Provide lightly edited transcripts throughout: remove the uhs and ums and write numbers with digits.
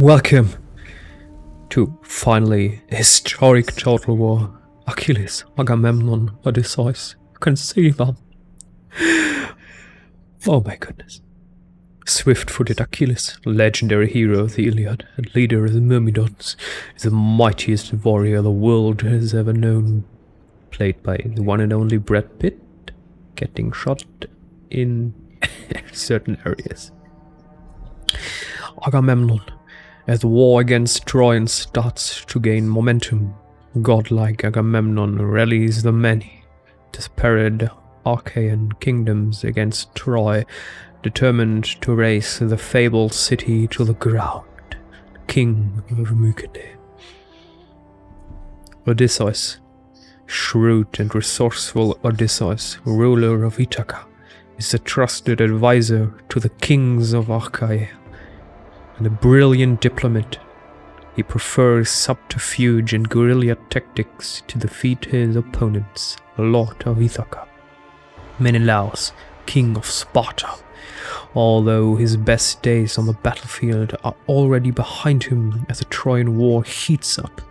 Welcome to finally historic Total War. Achilles, Agamemnon, Odysseus. You can see them. Oh my goodness. Swift-footed Achilles, legendary hero of the Iliad and leader of the Myrmidons, is the mightiest warrior the world has ever known. Played by the one and only Brad Pitt, getting shot in certain areas. Agamemnon, as the war against Troy starts to gain momentum, godlike Agamemnon rallies the many disparate Achaean kingdoms against Troy, determined to raze the fabled city to the ground. King of Mycenaean. Odysseus, shrewd and resourceful Odysseus, ruler of Ithaca, is a trusted advisor to the kings of Achaea. And a brilliant diplomat, he prefers subterfuge and guerrilla tactics to defeat his opponents, Lord of Ithaca. Menelaus, king of Sparta. Although his best days on the battlefield are already behind him as the Trojan War heats up,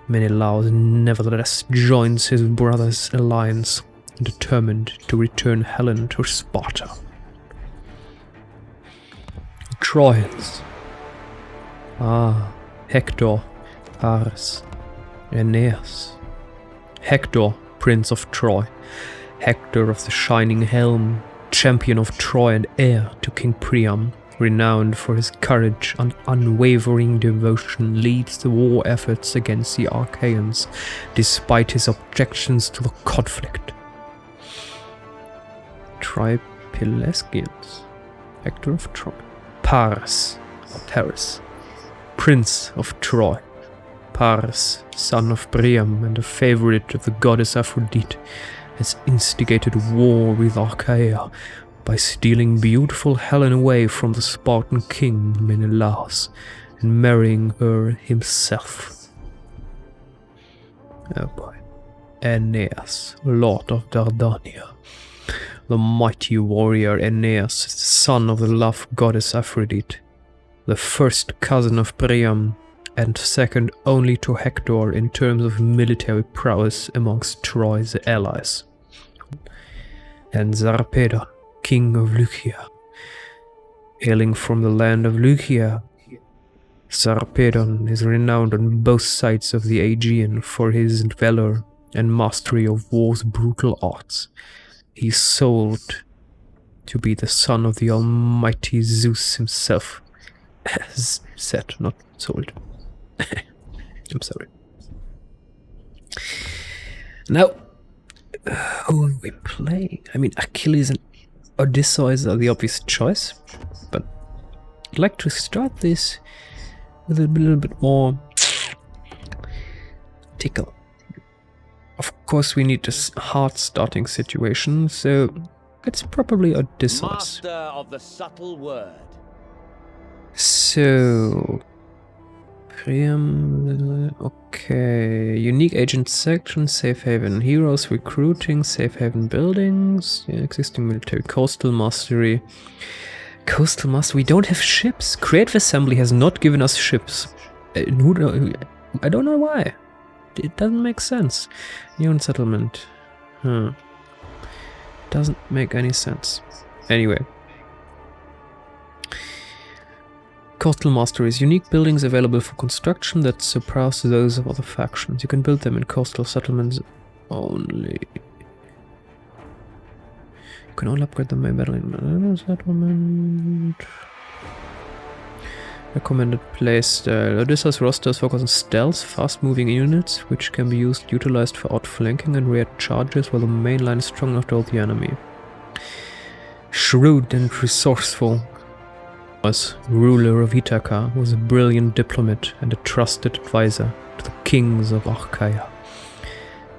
Menelaus nevertheless joins his brother's alliance, determined to return Helena to Sparta. Trojans. Hector, Paris, Aeneas. Hector, Prince of Troy. Hector of the Shining Helm, champion of Troy and heir to King Priam, renowned for his courage and unwavering devotion, leads the war efforts against the Achaeans, despite his objections to the conflict. Tripilescians, Hector of Troy. Paris, or Paris, Prince of Troy. Paris, son of Priam and a favorite of the goddess Aphrodite, has instigated war with Achaea by stealing beautiful Helena away from the Spartan king Menelaus and marrying her himself. Oh boy. Aeneas, Lord of Dardania. The mighty warrior Aeneas is the son of the love goddess Aphrodite, the first cousin of Priam and second only to Hector in terms of military prowess amongst Troy's allies. And Sarpedon, king of Lycia. Hailing from the land of Lycia, Sarpedon is renowned on both sides of the Aegean for his valor and mastery of war's brutal arts. He is sold to be the son of the almighty Zeus himself. Said, not sold. I'm sorry. Now, who are we playing? I mean, Achilles and Odysseus are the obvious choice, but I'd like to start this with a little bit more tickle. Of course, we need this hard starting situation, so it's probably Odysseus. Master of the subtle word. So, Priam, okay, unique agent section, safe haven heroes, recruiting, safe haven buildings, existing military, coastal mastery. Coastal mastery, we don't have ships. Creative Assembly has not given us ships. I don't know why. It doesn't make sense. Neon settlement. Doesn't make any sense. Anyway. Coastal Masteries. Unique buildings available for construction that surpass those of other factions. You can build them in coastal settlements only. You can only upgrade them by battling settlement. Recommended playstyle. Odysseus rosters focus on stealth, fast-moving units, which can be utilized for outflanking and rear charges while the main line is strong enough to hold the enemy. Shrewd and resourceful. Ruler of Ithaca, was a brilliant diplomat and a trusted advisor to the kings of Achaea.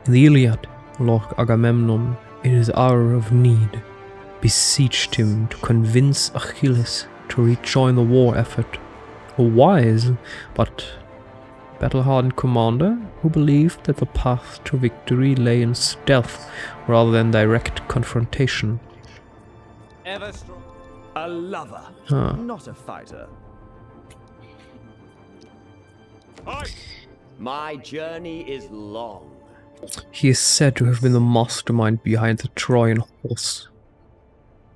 In the Iliad, Lord Agamemnon, in his hour of need, beseeched him to convince Achilles to rejoin the war effort. A wise but battle-hardened commander who believed that the path to victory lay in stealth rather than direct confrontation. Ever strong. A lover, not a fighter. My journey is long. He is said to have been the mastermind behind the Trojan horse.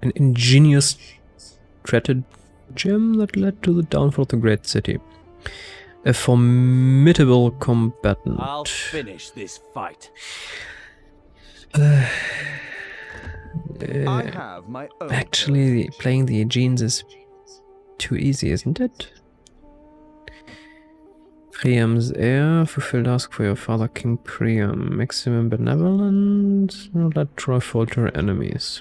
An ingenious stratagem that led to the downfall of the great city. A formidable combatant. I'll finish this fight. I have my own. Actually, playing the Aegeans is too easy, isn't it? Priam's heir, fulfill task for your father, King Priam. Maximum benevolence, not let Troy falter enemies.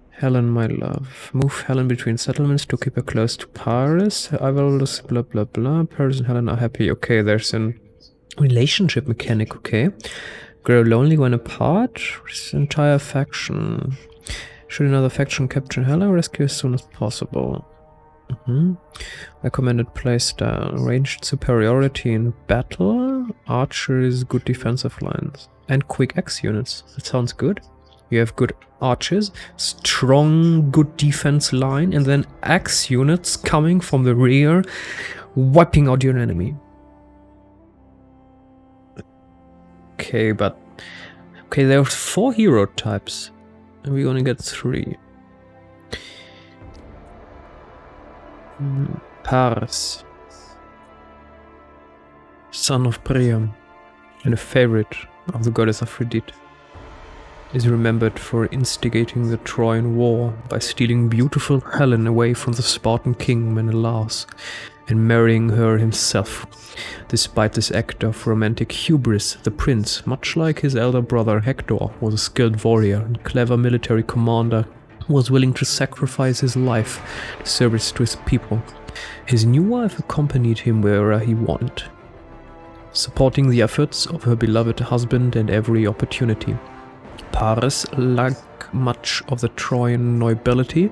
Helen, my love. Move Helen between settlements to keep her close to Paris. I will just blah blah blah. Paris and Helen are happy. Okay, there's an relationship mechanic, okay. Grow lonely when apart. This entire faction. Should another faction capture Helen, rescue as soon as possible. Recommended playstyle. Ranged superiority in battle. Archers, good defensive lines. And quick axe units. That sounds good. You have good archers, strong, good defense line, and then axe units coming from the rear, wiping out your enemy. Okay, but... Okay, there are 4 hero types, and we're gonna get 3. Paris. Son of Priam, and a favorite of the goddess Aphrodite, is remembered for instigating the Trojan War by stealing beautiful Helena away from the Spartan king Menelaus and marrying her himself. Despite this act of romantic hubris, the prince, much like his elder brother Hector, was a skilled warrior and clever military commander who was willing to sacrifice his life in service to his people. His new wife accompanied him wherever he went, supporting the efforts of her beloved husband at every opportunity. Paris, like much of the Trojan nobility,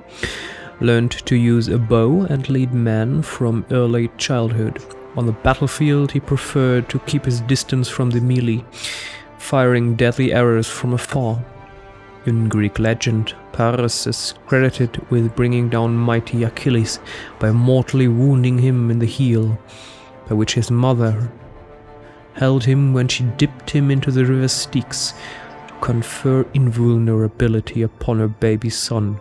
learned to use a bow and lead men from early childhood. On the battlefield, he preferred to keep his distance from the melee, firing deadly arrows from afar. In Greek legend, Paris is credited with bringing down mighty Achilles by mortally wounding him in the heel, by which his mother held him when she dipped him into the river Styx, confer invulnerability upon her baby son,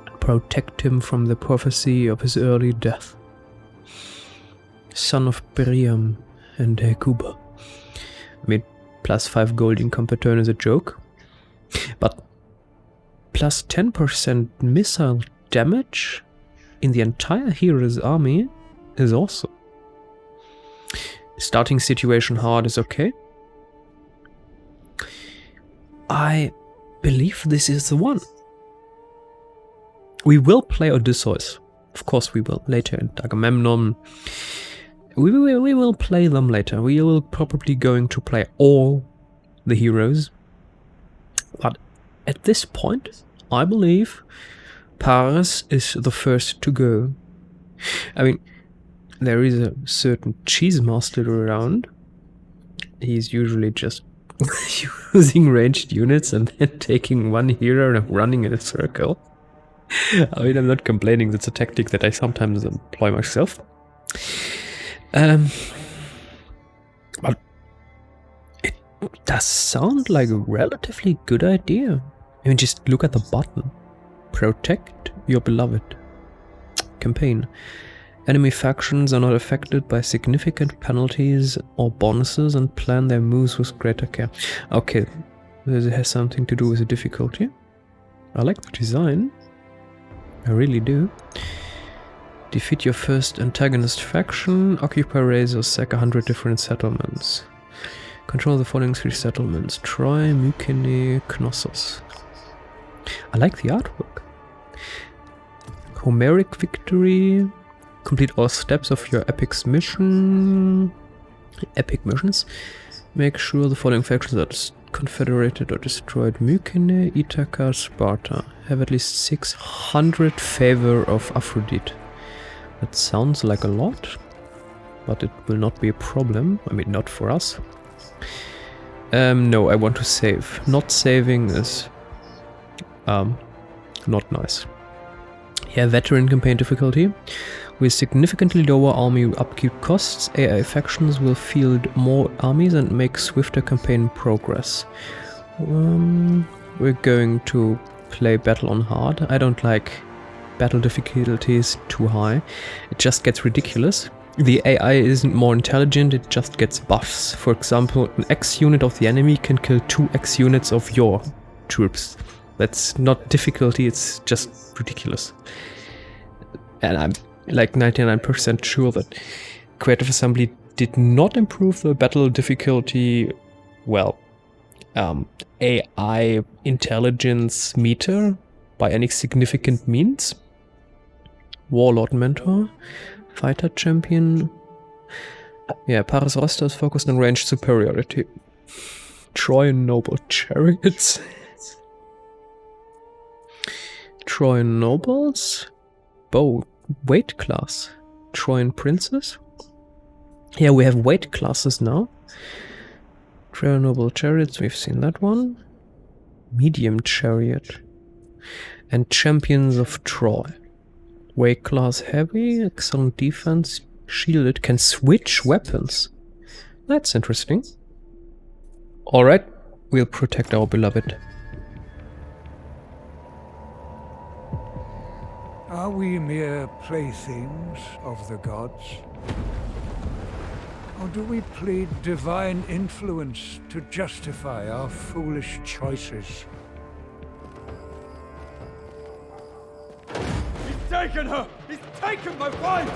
and protect him from the prophecy of his early death. Son of Priam and Hecuba. I mean, plus 5 gold income per turn is a joke, but plus 10% missile damage in the entire hero's army is awesome. Starting situation hard is okay. I believe this is the one. We will play Odysseus. Of course we will, later in Agamemnon. We will play them later. We will probably going to play all the heroes. But at this point, I believe Paris is the first to go. I mean, there is a certain cheese master around. He's usually just using ranged units and then taking one hero and running in a circle. I mean, I'm not complaining, that's a tactic that I sometimes employ myself. But it does sound like a relatively good idea. I mean, just look at the button. Protect your beloved. Campaign. Enemy factions are not affected by significant penalties or bonuses and plan their moves with greater care. Okay, this has something to do with the difficulty. I like the design. I really do. Defeat your first antagonist faction. Occupy, raise or sack 100 different settlements. Control the following 3 settlements. Troy, Mycenaean, Knossos. I like the artwork. Homeric victory. Complete all steps of your epic missions. Make sure the following factions are confederated or destroyed. Mycenae, Ithaca, Sparta. Have at least 600 favor of Aphrodite. That sounds like a lot, but it will not be a problem. I mean, not for us. No, I want to save. Not saving is not nice. Yeah, veteran campaign difficulty. With significantly lower army upkeep costs, AI factions will field more armies and make swifter campaign progress. We're going to play Battle on Hard. I don't like battle difficulties too high. It just gets ridiculous. The AI isn't more intelligent, it just gets buffs. For example, an X unit of the enemy can kill 2 X units of your troops. That's not difficulty, it's just ridiculous. And I'm like 99% sure that Creative Assembly did not improve the battle difficulty, well, AI intelligence meter by any significant means. Warlord Mentor, Fighter Champion. Yeah, Paris roster is focused on range superiority. Troy and Noble Chariots. Troy and Nobles. Bow weight class. Troy and Princess. Yeah, we have weight classes now. Troy and Noble Chariots, we've seen that one. Medium Chariot. And Champions of Troy. Weight class heavy, excellent defense, shielded, can switch weapons. That's interesting. Alright, we'll protect our beloved. Are we mere playthings of the gods? Or do we plead divine influence to justify our foolish choices? He's taken her! He's taken my wife!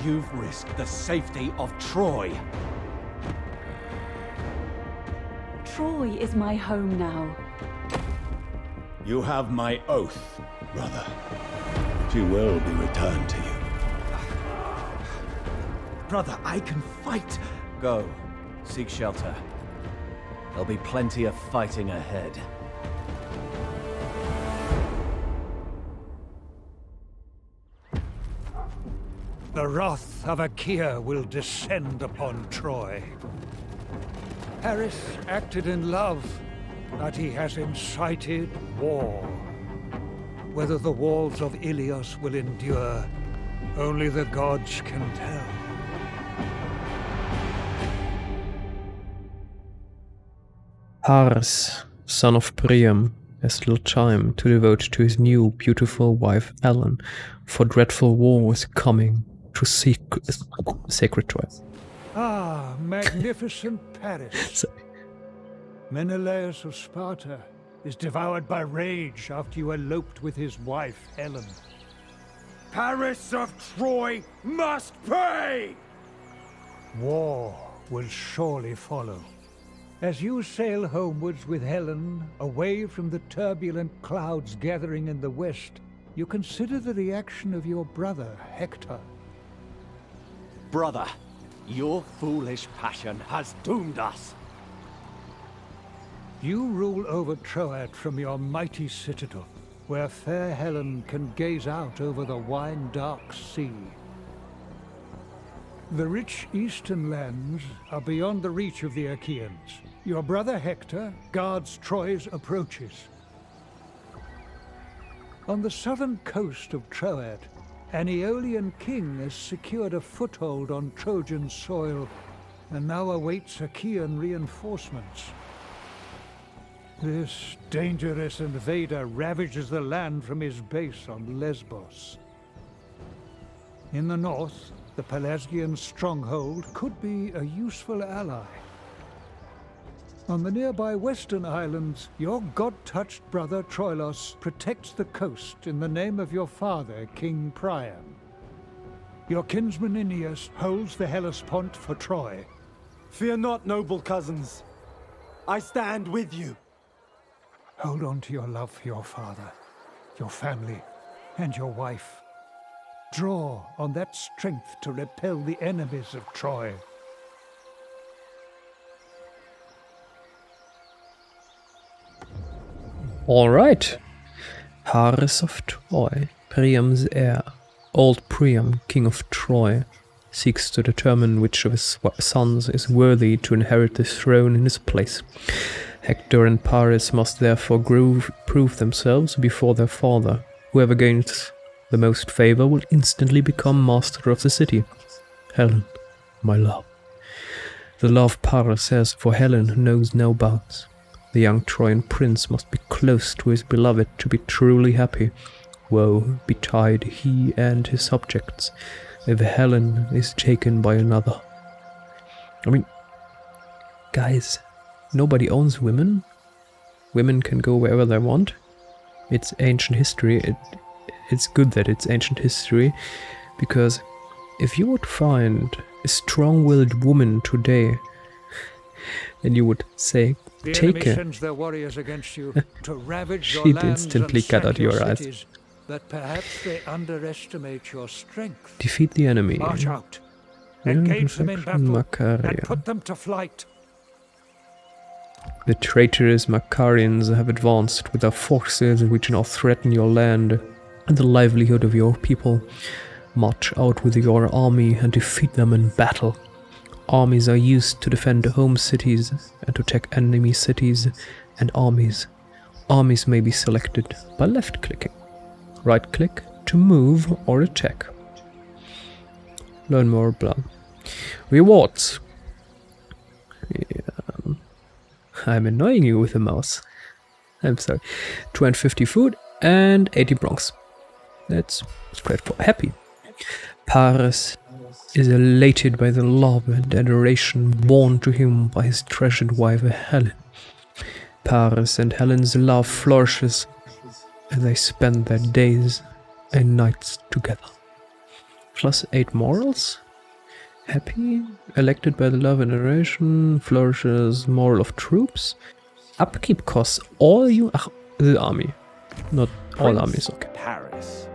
You've risked the safety of Troy. Troy is my home now. You have my oath, brother. She will be returned to you. Brother, I can fight. Go, seek shelter. There'll be plenty of fighting ahead. The wrath of Achaea will descend upon Troy. Paris acted in love, but he has incited war. Whether the walls of Ilios will endure, only the gods can tell. Paris, son of Priam, has little time to devote to his new beautiful wife Ellen, for dreadful war is coming to sacred Troy. Ah, magnificent Paris. Menelaus of Sparta is devoured by rage after you eloped with his wife, Helen. Paris of Troy must pay! War will surely follow. As you sail homewards with Helen, away from the turbulent clouds gathering in the west, you consider the reaction of your brother, Hector. Brother, your foolish passion has doomed us. You rule over Troad from your mighty citadel, where fair Helen can gaze out over the wine-dark sea. The rich eastern lands are beyond the reach of the Achaeans. Your brother Hector guards Troy's approaches. On the southern coast of Troad, an Aeolian king has secured a foothold on Trojan soil and now awaits Achaean reinforcements. This dangerous invader ravages the land from his base on Lesbos. In the north, the Pelasgian stronghold could be a useful ally. On the nearby western islands, your god-touched brother Troilos protects the coast in the name of your father, King Priam. Your kinsman Aeneas holds the Hellespont for Troy. Fear not, noble cousins. I stand with you. Hold on to your love for your father, your family, and your wife. Draw on that strength to repel the enemies of Troy. Alright. Paris of Troy, Priam's heir. Old Priam, king of Troy, seeks to determine which of his sons is worthy to inherit the throne in his place. Hector and Paris must therefore prove themselves before their father. Whoever gains the most favor will instantly become master of the city. Helen, my love. The love Paris has for Helen knows no bounds. The young Trojan prince must be close to his beloved to be truly happy. Woe betide he and his subjects if Helen is taken by another. I mean, guys, nobody owns women. Women can go wherever they want. It's ancient history. It's good that it's ancient history, because if you would find a strong-willed woman today, and you would say, take her, sends their warriors against you to ravage your she'd lands instantly and cut sack out your eyes. cities, but perhaps they underestimate your strength. Defeat the enemy. March out, engage them in battle, and Macaria. put them to flight. The traitorous Macarians have advanced with their forces which now threaten your land and the livelihood of your people. March out with your army and defeat them in battle. Armies are used to defend home cities and to attack enemy cities and armies. Armies may be selected by left-clicking. Right-click to move or attack. Learn more, blah. Rewards. Yeah. I'm annoying you with the mouse. I'm sorry. 250 food and 80 bronze. That's straightforward. Happy. Paris is elated by the love and adoration born to him by his treasured wife Helen. Paris and Helen's love flourishes as they spend their days and nights together. Plus 8 morals. Happy. Elected by the love and adoration. Flourishes moral of troops. Upkeep costs all you... the army. Not all armies, okay. Paris.